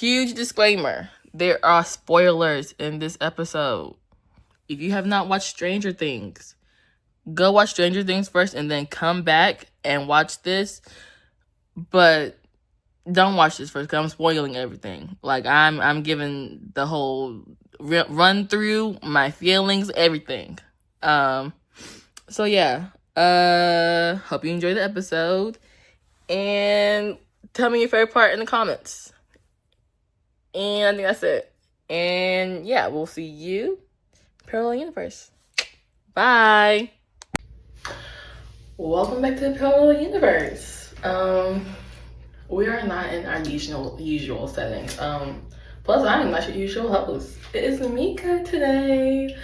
huge disclaimer. There are spoilers in this episode. If you have not watched Stranger Things, go watch Stranger Things first and then come back and watch this. But don't watch this first because I'm spoiling everything. Like, I'm giving the whole run through, my feelings, everything. So yeah. Hope you enjoy the episode. And tell me your favorite part in the comments. And I think that's it. And yeah, we'll see you in Parallel Universe. Bye. Welcome back to the Parallel Universe. We are not in our usual settings. Plus, I am not your usual host. It is Mika today.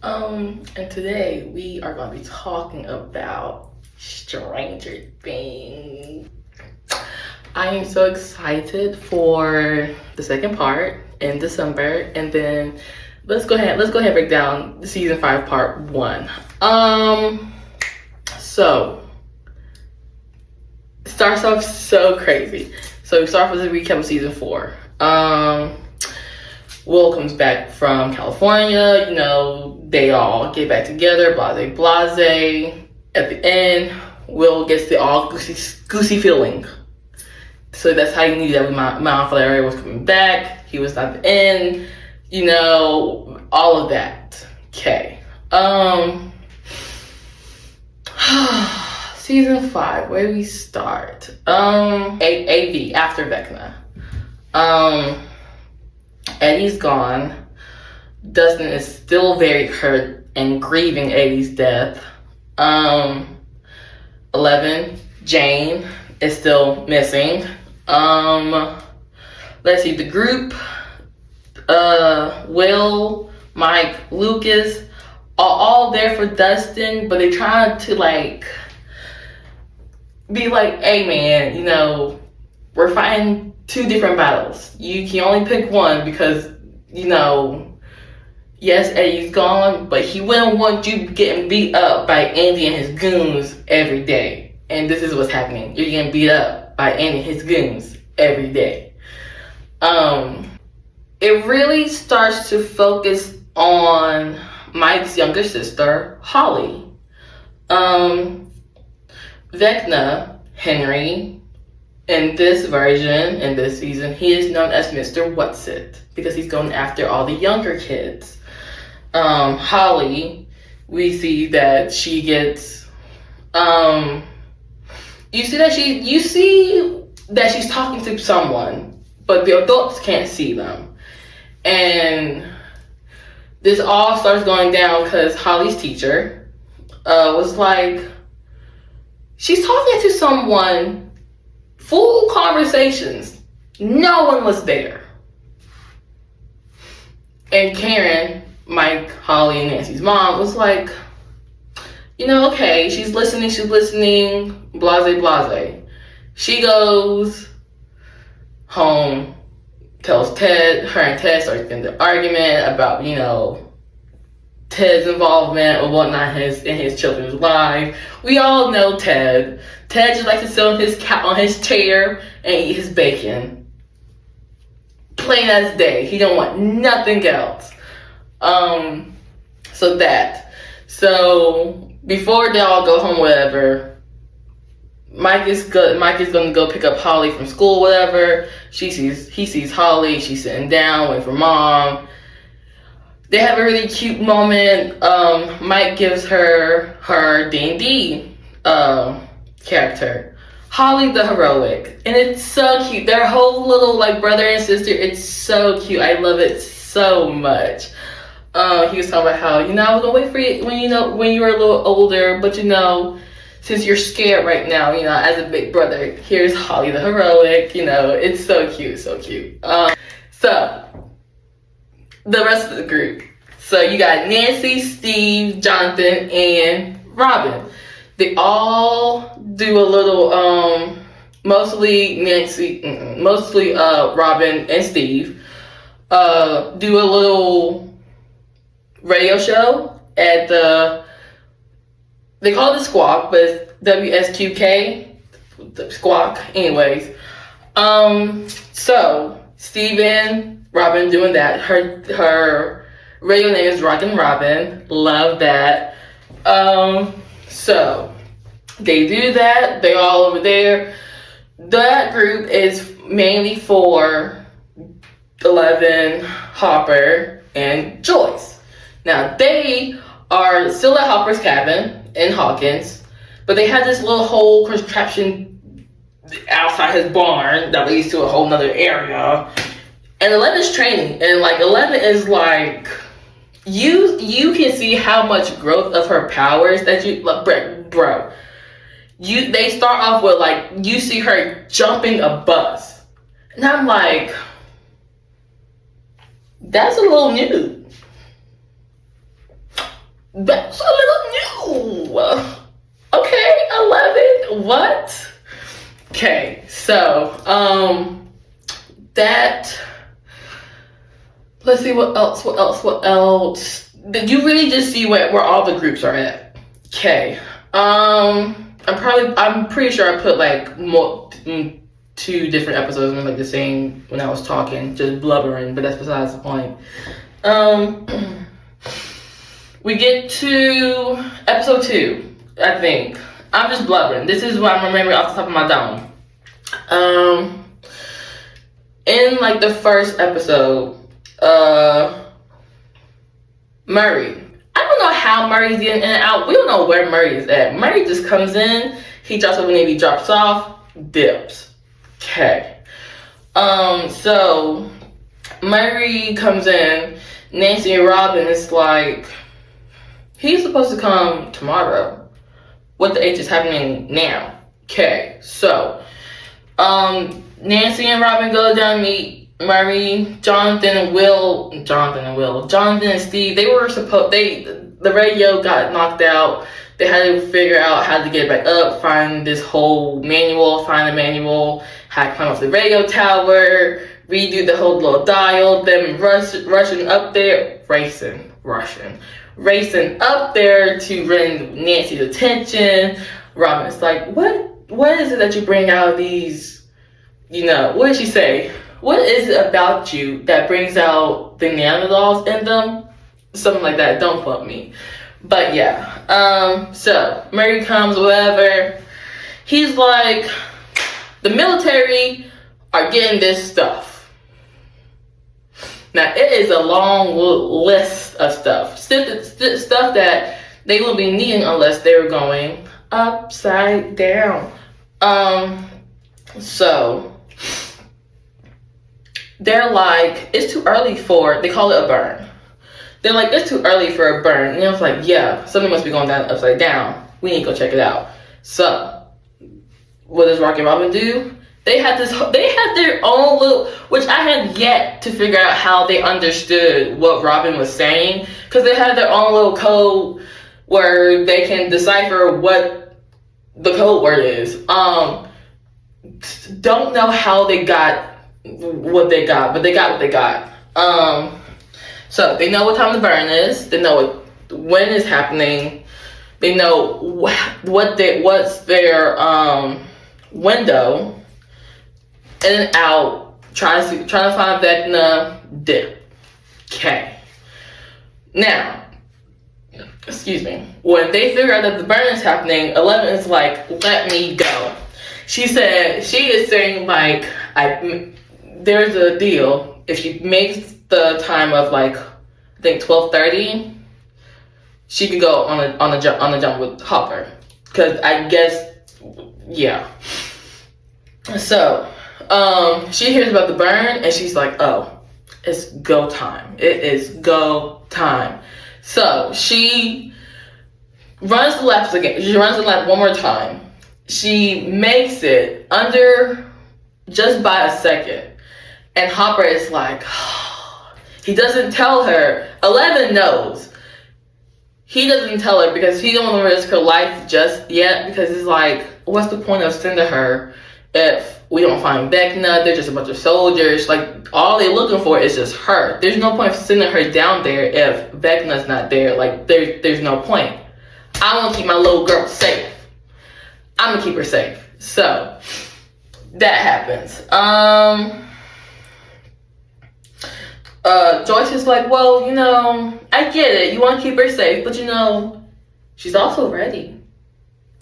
And today we are going to be talking about Stranger Things. I am so excited for the second part in December, and then let's go ahead and break down the season 5 part 1. So it starts off so crazy. So we start with a recap of season 4. Will comes back from California. You know, they all get back together, blase. At the end, Will gets the all goosey feeling. So that's how you knew that Mount Valeria was coming back. He was not the end. You know, all of that. Okay. Season 5, where do we start? AV, after Vecna. Eddie's gone. Dustin is still very hurt and grieving Eddie's death. 11, Jane is still missing. Let's see, the group, Will, Mike, Lucas, are all there for Dustin, but they try to be like, hey man, you know, we're fighting 2 different battles. You can only pick one because, you know, yes, Eddie's gone, but he wouldn't want you getting beat up by Andy and his goons every day. And this is what's happening. You're getting beat up by Andy and his goons every day. It really starts to focus on Mike's younger sister, Holly. Vecna, Henry, in this version, in this season, he is known as Mr. Whatsit because he's going after all the younger kids. Holly, we see that she gets, you see that she's talking to someone, but the adults can't see them. And this all starts going down because Holly's teacher was like, she's talking to someone, full conversations. No one was there. And Karen, Mike, Holly, and Nancy's mom was like, you know, okay, she's listening, blase. She goes home, tells Ted, her and Ted start getting the argument about, you know, Ted's involvement or whatnot in his children's life. We all know Ted. Ted just likes to sit on his chair and eat his bacon. Plain as day. He don't want nothing else. So before they all go home, whatever, Mike is gonna go pick up Holly from school, whatever. He sees Holly. She's sitting down waiting for mom. They have a really cute moment. Mike gives her D&D character, Holly the Heroic, and it's so cute. Their whole little brother and sister. It's so cute. I love it so much. He was talking about how, you know, I was gonna wait for you when you were a little older, but you know, since you're scared right now, you know, as a big brother, here's Holly the Heroic. You know, it's so cute, so cute. So the rest of the group. So you got Nancy, Steve, Jonathan, and Robin. They all do a little, mostly Robin and Steve, do a little radio show at they call it the Squawk, but it's WSQK, the Squawk. Anyways, so Steven, Robin doing that. Her radio name is Rockin' Robin. Love that. So they do that. They're all over there. That group is mainly for 11, Hopper, and Joyce. Now they are still at Hopper's cabin in Hawkins, but they have this little whole contraption outside his barn that leads to a whole nother area. And 11's training, and like 11 is like, you can see how much growth of her powers that you, like, bro. They start off with like, you see her jumping a bus, and I'm like, that's a little new. That's a little new. Okay, 11. What? Okay, so that. Let's see what else. You really just see where all the groups are at. Okay. I'm pretty sure I put like more 2 different episodes in like the same when I was talking, just blubbering, but that's besides the point. We get to episode 2, I think. I'm just blubbering. This is what I'm remembering off the top of my dome. In like the first episode, Murray. I don't know how Murray's getting in and out. We don't know where Murray is at. Murray just comes in, he drops up when he drops off, dips. Okay. So Murray comes in, Nancy and Robin is like, he's supposed to come tomorrow. What the H is happening now? Okay, so Nancy and Robin go down to meet Murray, Jonathan and Steve. They were the radio got knocked out. They had to figure out how to get it back up, find the manual, how to climb up the radio tower, redo the whole little dial, them rushing up there, racing up there to bring Nancy's attention. Robin's like, what is it that you bring out of these, what did she say? What is it about you that brings out the Neanderthals in them? Something like that. Don't quote me. But yeah. So Murray comes, whatever. He's like, the military are getting this stuff. Now it is a long list of stuff. Stuff that they will be needing unless they were going upside down. So they're like, it's too early they call it a burn. They're like, it's too early for a burn. And I was like, yeah, something must be going down upside down. We need to go check it out. So what does Rocky and Robin do? They had their own little, which I had yet to figure out how they understood what Robin was saying, because they had their own little code where they can decipher what the code word is. Don't know how they got what they got, but they got what they got. So they know what time the burn is. They know when it's happening. They know what's their window in and out. Trying to find Vecna dip. Okay. Now, excuse me. When they figure out that the burn is happening, 11 is like, let me go. She said, she is saying like, there's a deal. If she makes the time of like, I think 12:30, she could go on the jump with Hopper. Cause I guess, yeah. So, she hears about the burn and she's like, oh, it's go time. It is go time. So she runs the laps again. She runs the lap one more time. She makes it under just by a second. And Hopper is like, he doesn't tell her. 11 knows. He doesn't tell her because he don't want to risk her life just yet, because it's like, what's the point of sending her if we don't find Vecna? They're just a bunch of soldiers. Like, all they're looking for is just her. There's no point of sending her down there if Vecna's not there. Like, there's no point. I want to keep my little girl safe. I'm going to keep her safe. So, that happens. Joyce is like, well, you know, I get it. You want to keep her safe, but you know, she's also ready.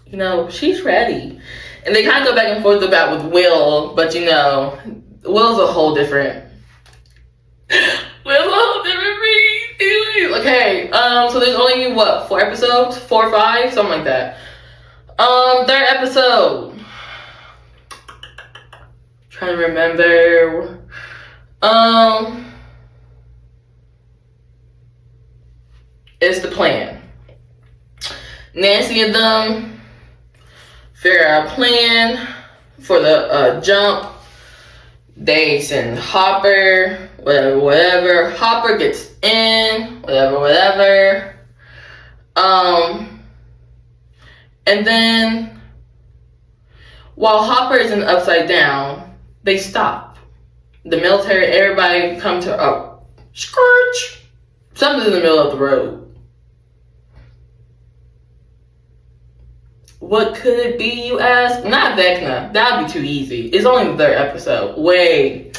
You know, she's ready. And they kind of go back and forth about with Will, but you know, Will's a whole different. Will's a whole different breed. Okay, so there's only what, 4 episodes, 4 or 5, something like that. Third episode. Trying to remember. It's the plan. Nancy and them figure out a plan for the jump. They send Hopper, whatever. Hopper gets in, whatever. And then while Hopper is in the Upside Down, they stop. The military, everybody come to scourge. Something's in the middle of the road. What could it be, you ask? Not Vecna. That would be too easy. It's only the 3rd episode. Way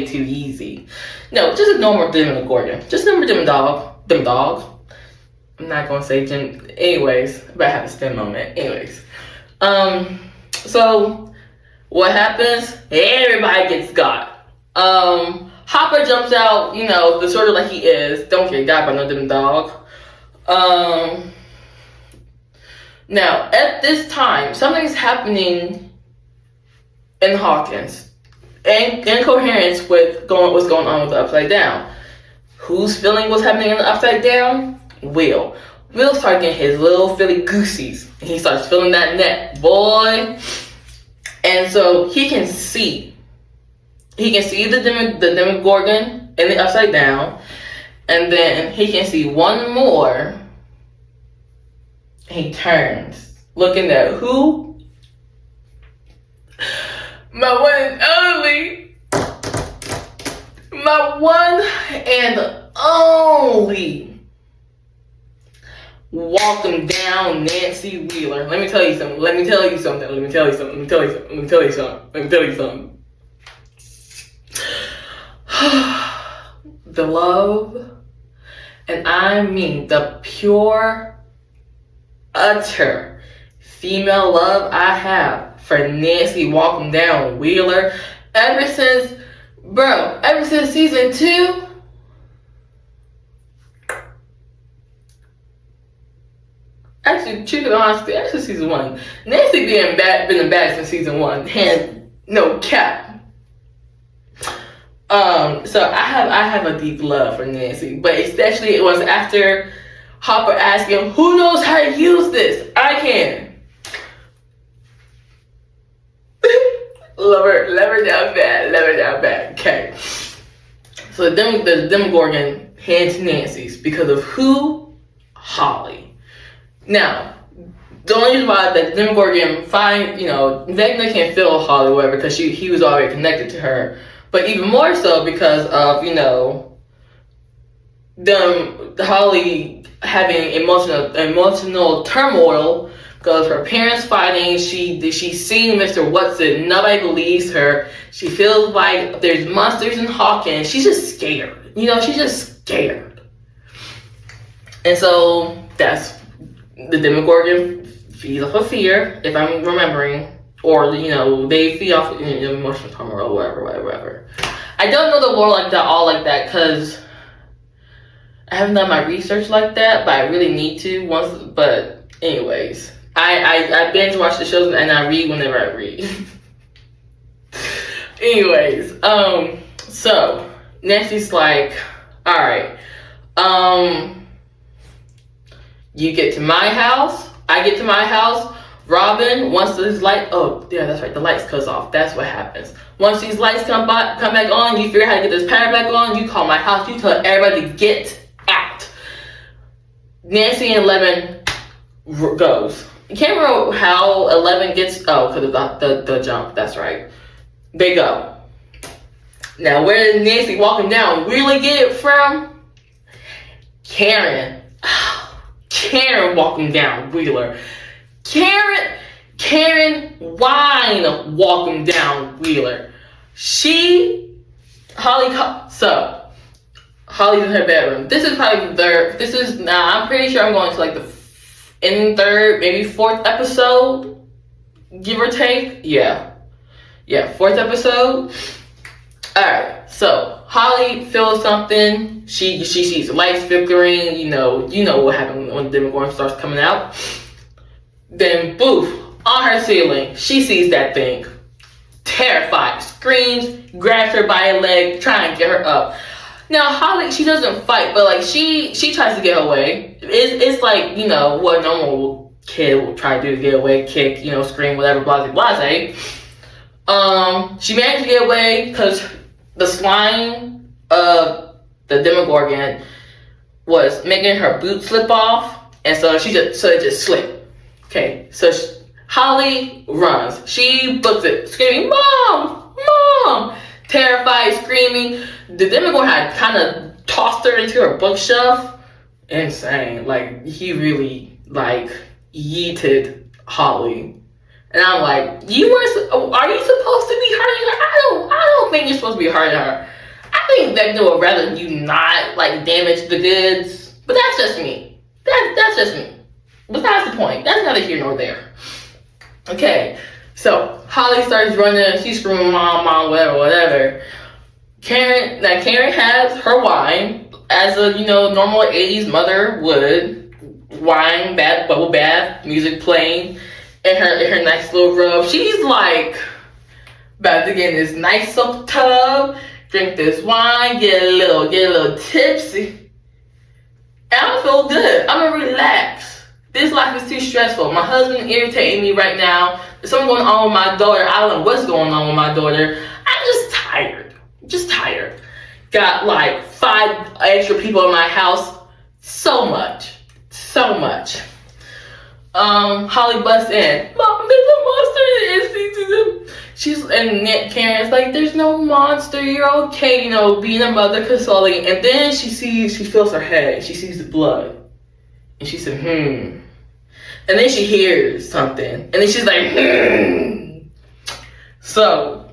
too easy. No, just ignore Demogorgon. Just remember them dog. I'm not gonna say Jim. Anyways, but I have a STEM moment. Anyways, so what happens? Everybody gets got. Hopper jumps out. You know, the sort of like he is. Don't get got by no damn dog. Now, at this time, something's happening in Hawkins. In coherence with what's going on with the Upside Down. Who's feeling what's happening in the Upside Down? Will. Will starts getting his little Philly goosies. And he starts feeling that net, boy. And so he can see. He can see the Demogorgon in the Upside Down. And then he can see one more. He turns, looking at who? My one and only. My one and only. Walking down Nancy Wheeler. Let me tell you something. The love, and I mean the pure, utter female love I have for Nancy walking down Wheeler ever since season 2. Actually, truth and honesty, actually season 1. Nancy been bad since season 1. Hand no cap. So I have a deep love for Nancy, but especially it was after Hopper asked him, who knows how to use this? I can. Love her down bad. Okay. So the Demogorgon hands Nancy's because of who? Holly. Now, the only reason why the Demogorgon Vecna can't feel Holly, whatever, because he was already connected to her. But even more so because of, Holly having emotional turmoil because her parents fighting. She's seen Mr. Watson. Nobody believes her. She feels like there's monsters in Hawkins. She's just scared. She's just scared. And so that's the Demogorgon feeds off of fear, if I'm remembering. Or, they feed off emotional turmoil, whatever. I don't know the lore like that, because I haven't done my research like that, but I really need to but anyways. I binge watch the shows and I read whenever I read. Anyways, so Nancy's like, alright, you get to my house, I get to my house. Robin, once these lights, the lights cuts off. That's what happens. Once these lights come back on, you figure out how to get this power back on, you call my house, you tell everybody to get out. Nancy and 11 goes. I can't remember how 11 gets, because of the jump, that's right. They go. Now, where did Nancy walking down really get it from? Karen. Karen walking down Wheeler. Karen Wine walking down Wheeler. So Holly's in her bedroom. This is probably the third. This is now. I'm pretty sure I'm going to like the third, maybe fourth episode, give or take. Yeah, fourth episode. All right. So Holly feels something. She sees lights flickering. You know what happened when the Demogorgon starts coming out. Then boof, on her ceiling, she sees that thing. Terrified, screams, grabs her by a leg, trying to get her up. Now Holly, she doesn't fight, but like she tries to get away. It's like, you know, what a normal kid will try to do to get away, kick, you know, scream, whatever, blase. She managed to get away because the slime of the Demogorgon was making her boot slip off, and so it just slipped. Okay, so Holly runs. She books it, screaming, "Mom! Mom!" Terrified, screaming. The Demogorgon had kind of tossed her into her bookshelf. Insane. Like, he really, like, yeeted Holly. And I'm like, are you supposed to be hurting her? I don't think you're supposed to be hurting her. I think Vecna would rather you not, like, damage the goods. But that's just me. That's just me. Besides the point. That's neither here nor there. Okay, so Holly starts running. She's screaming, "Mom, Mom," whatever. Karen has her wine, as a, you know, normal 80s mother would. Wine, bubble bath, music playing, in her nice little robe. She's like about to get in this nice soap tub, drink this wine, get a little tipsy. And I feel good. I'm gonna relax. This life is too stressful. My husband irritating me right now. There's something going on with my daughter. I don't know what's going on with my daughter. I'm just tired. Got like 5 extra people in my house. So much. Holly busts in. "Mom, there's a monster and Karen's like, "There's no monster. You're okay." You know, being a mother, consoling. And then she feels her head. She sees the blood. And she said, And then she hears something. And then she's like, So,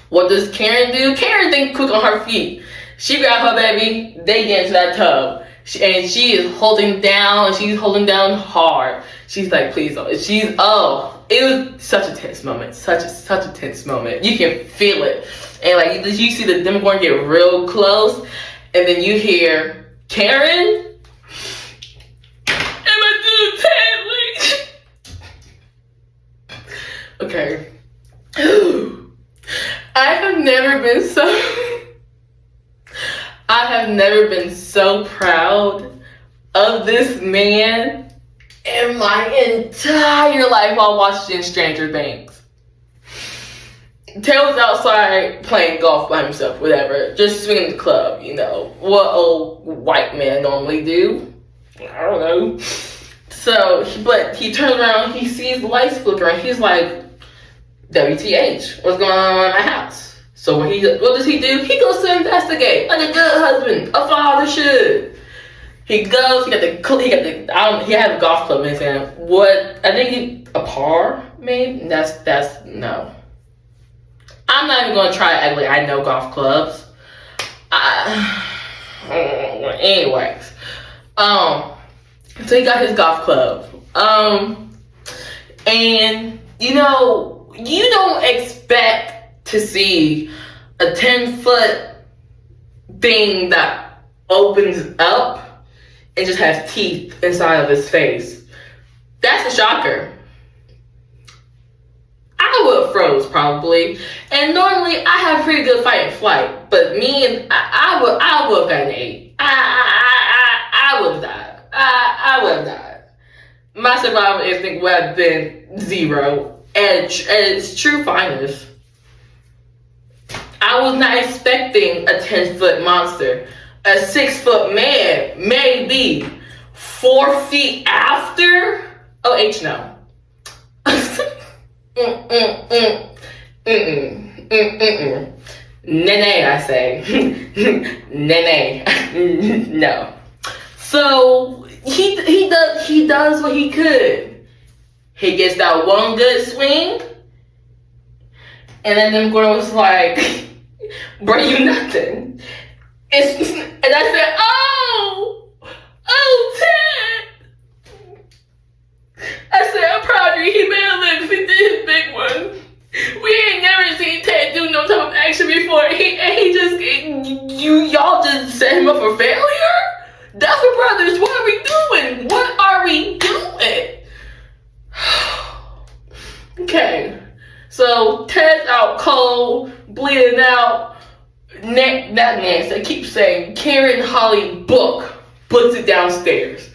what does Karen do? Karen thinks quick on her feet. She grabs her baby. They get into that tub. She is holding down. She's holding down hard. She's like, please don't. It was such a tense moment. Such a tense moment. You can feel it. And like, you see the Demogorgon get real close. And then you hear, "Karen? Okay. I have never been so proud of this man in my entire life while watching Stranger Things. Taylor's outside playing golf by himself, whatever, just swinging the club, you know, what old white men normally do. I don't know. So, but he turns around, he sees the lights flickering, he's like, WTH, what's going on in my house? So what does he do? He goes to investigate, like a good husband, a father should. He goes, he had a golf club in his hand. A par, maybe? That's, no. I'm not even gonna try to act like I know golf clubs. Anyways. So he got his golf club. And, you know, you don't expect to see a 10-foot thing that opens up and just has teeth inside of his face. That's a shocker. I would have froze probably. And normally I have pretty good fight and flight, but I would have gotten 8. I would have died. I would have died. My survival instinct would have been 0 at its true finest. I was not expecting a 10-foot monster. A 6-foot man, maybe. 4 feet after? Oh, H no. Nene, I say. Nene. No. So he does what he could. He gets that one good swing, and then Gordon was like, "Bro, you nothing." And I said, oh, Ted. I said, I'm proud of you. He made a living. He did his big one. We ain't never seen Ted do no type of action before. Y'all just set him up for failure? Duffer Brothers, what are we doing? What are we doing? Okay, so Ted's out cold, bleeding out. Not Nancy, I keep saying Karen Holly books it downstairs.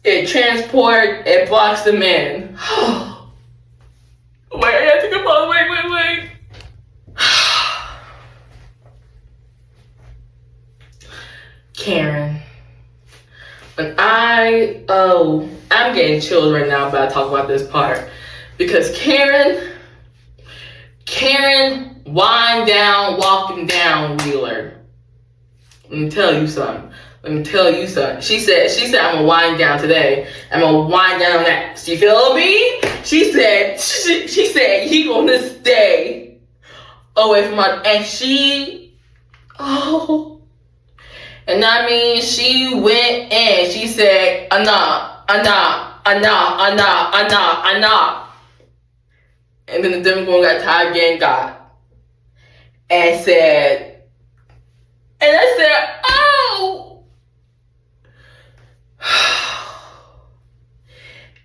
It blocks them in. Wait, I have to go pause. Wait. Karen. I'm getting chills right now about to talk about this part. Because Karen wind down, walking down Wheeler. Let me tell you something. She said, I'm gonna wind down today. I'm gonna wind down on that. You feel me? She said, he gonna stay away from my, and I mean, she went in. She said, Anna. And then the Democrat got tired again, and I said, oh.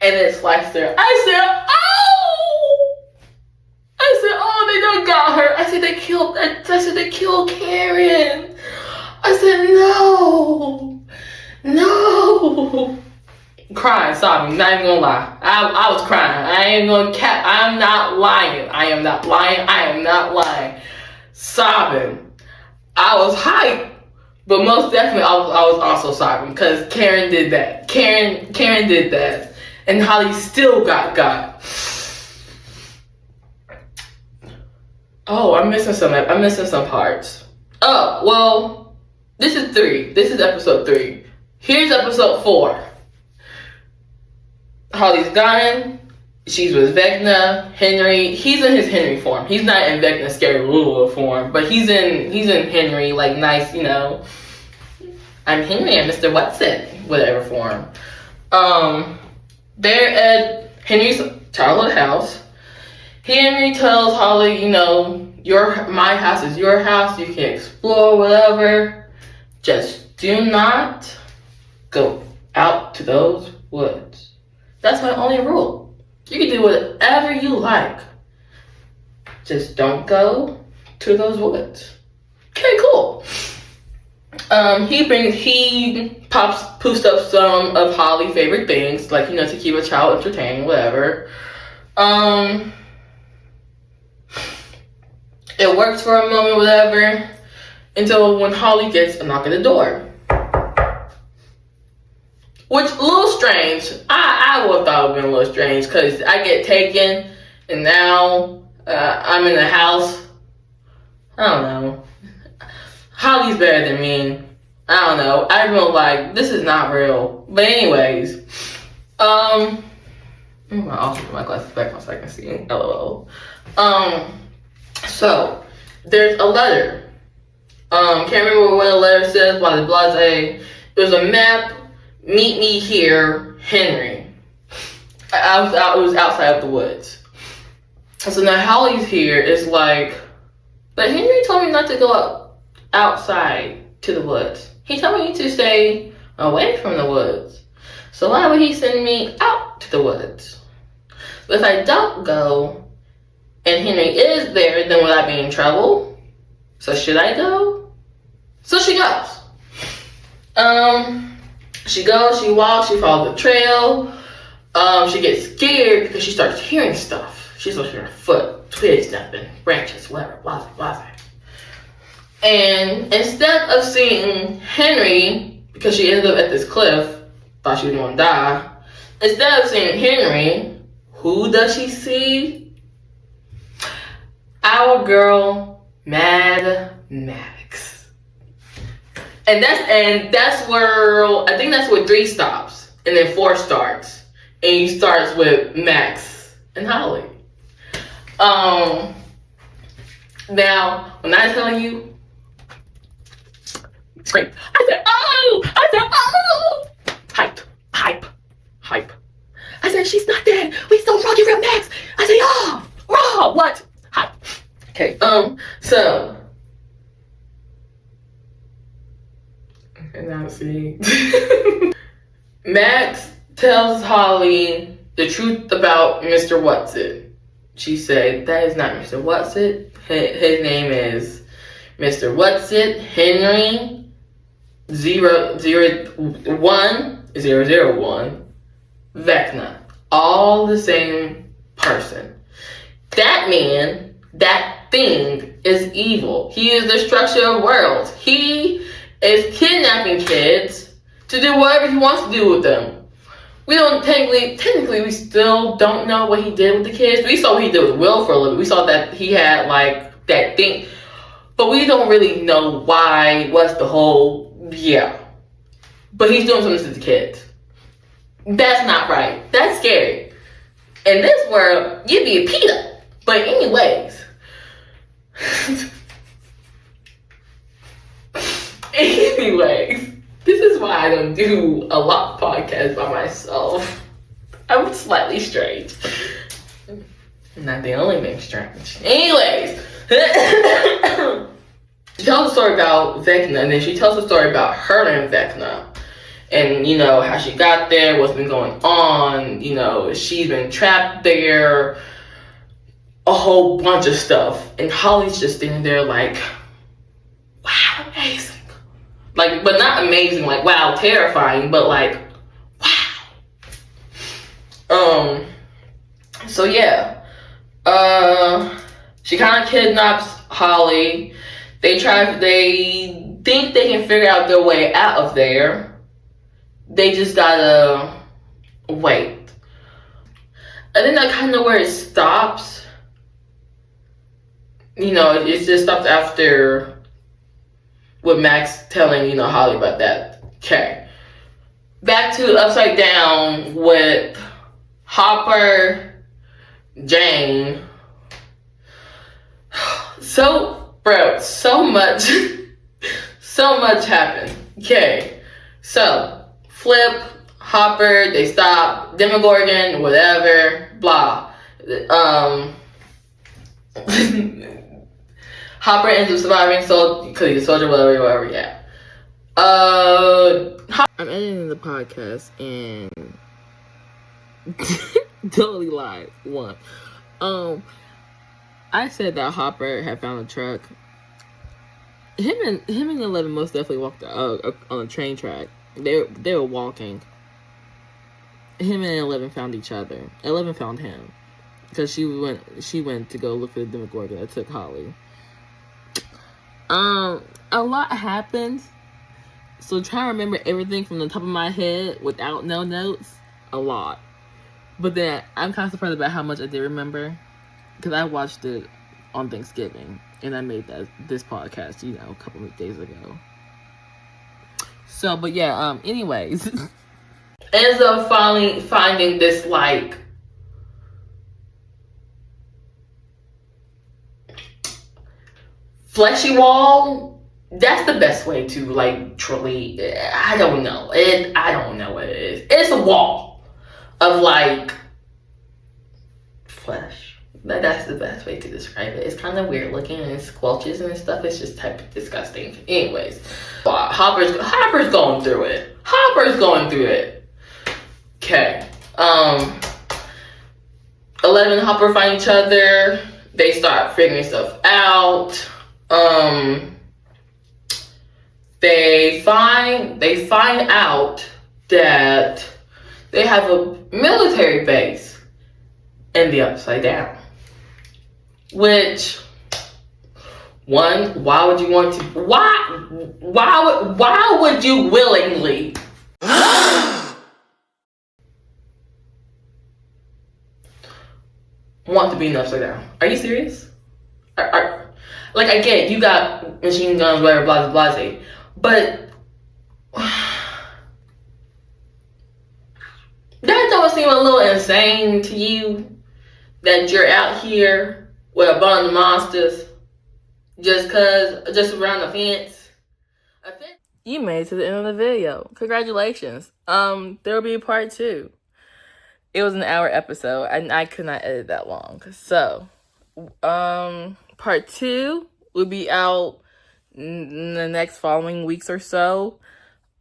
And then sliced her. I said, oh, they done got her. I said, they killed Karen. I said, no. Crying, sobbing, not even gonna lie. I was crying. I'm not lying. I am not lying. Sobbing. I was hyped, but most definitely I was also sobbing because Karen did that. Karen did that, and Holly still got. Oh, I'm missing some parts. Oh, well, this is 3. This is episode 3. Here's episode 4. Holly's gone. She's with Vecna. Henry, he's in his Henry form. He's not in Vecna's scary little form, but he's in Henry, like nice, I'm Henry, I'm Mr. Watson, whatever form. They're at Henry's childhood house. Henry tells Holly, my house is your house. You can explore whatever. Just do not go out to those woods. That's my only rule. You can do whatever you like. Just don't go to those woods. Okay, cool. He poofs up some of Holly's favorite things, like, to keep a child entertained, whatever. It works for a moment, whatever, until when Holly gets a knock at the door. Which, a little strange. I would have thought it would have been a little strange, because I get taken, and now I'm in the house. I don't know. Holly's better than me. I don't know. I feel like this is not real. But anyways, I'll put my glasses back so I can see. LOL. So there's a letter. Can't remember what the letter says. Blah blah blah. There's a map. Meet me here, Henry. It was outside of the woods. So now Holly's here. It's like, but Henry told me not to go outside to the woods. He told me to stay away from the woods. So why would he send me out to the woods? But if I don't go and Henry is there, then will I be in trouble? So should I go? So she goes. She goes, she walks, she follows the trail. She gets scared because she starts hearing stuff. She starts hearing her foot, twigs snapping, branches, whatever, blah, blah. And instead of seeing Henry, because she ended up at this cliff, thought she was going to die, instead of seeing Henry, who does she see? Our girl, Mad Max. And that's where, I think that's where 3 stops, and then 4 starts. And he starts with Max and Holly. Now, when I tell you, scream. I said, oh! Hype. I said, she's not dead. We still fucking real Max. I said, oh, what? Hype. Okay, so. And now see. Max tells Holly the truth about Mr. What's-It. She said, that is not Mr. What's-It. His name is Mr. What's-It, Henry 001 Vecna. All the same person. That man, that thing is evil. He is the destruction of worlds. He is kidnapping kids to do whatever he wants to do with them. We don't technically we still don't know what he did with the kids. We saw what he did with Will for a little bit. We saw that he had like that thing, but we don't really know why, what's the whole, but he's doing something to the kids. That's not right. That's scary. In this world, you'd be a PETA. But anyways, this is why I don't do a lot of podcasts by myself. I'm slightly strange. I'm not the only thing strange. Anyways, she tells a story about Vecna, and then she tells a story about her and Vecna. And, you know, how she got there, what's been going on, you know, she's been trapped there, a whole bunch of stuff. And Holly's just standing there like, wow, amazing. Like, but not amazing, like, wow, terrifying, but like, wow. So yeah. She kind of kidnaps Holly. They think they can figure out their way out of there. They just gotta wait. I think that's kind of where it stops. You know, it just stops after with Max telling, you know, Holly about that. Okay. Back to Upside Down with Hopper, Jane. So much happened. Okay. So Flip, Hopper, they stop, Demogorgon, whatever, blah. Hopper ends up surviving, so because he's a soldier, whatever, yeah. I'm editing the podcast and totally lied. I said that Hopper had found a truck. Him and 11 most definitely walked on a train track. They were walking. Him and 11 found each other. 11 found him because she went to go look for the Demogorgon that took Holly. A lot happened, so trying to remember everything from the top of my head without no notes, a lot. But then I'm kind of surprised about how much I did remember, because I watched it on Thanksgiving and I made this podcast, you know, a couple of days ago. So, but yeah, anyways. Ends up finding this, like, fleshy wall. That's the best way to, like, truly, I don't know what it is. It's a wall of, like, flesh. That's the best way to describe it. It's kind of weird looking and it squelches and stuff. It's just type of disgusting. Anyways, Hopper's going through it. Okay. 11 and Hopper find each other. They start figuring stuff out. They find out that they have a military base in the Upside Down. Which, why would you want to? Why would you willingly want to be in the Upside Down? Are you serious? Like, I get it, you got machine guns, whatever, blah, blah, blah, but that don't seem a little insane to you, that you're out here with a bunch of monsters just around the fence. you made it to the end of the video. Congratulations. There will be a part 2. It was an hour episode, and I could not edit that long. So, part 2 will be out in the next following weeks or so.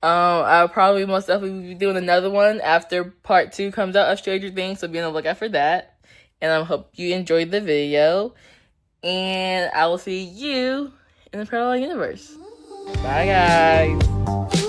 I'll probably most definitely be doing another one after part 2 comes out of Stranger Things, so be on the lookout for that. And I hope you enjoyed the video, and I will see you in the parallel universe. Bye, guys.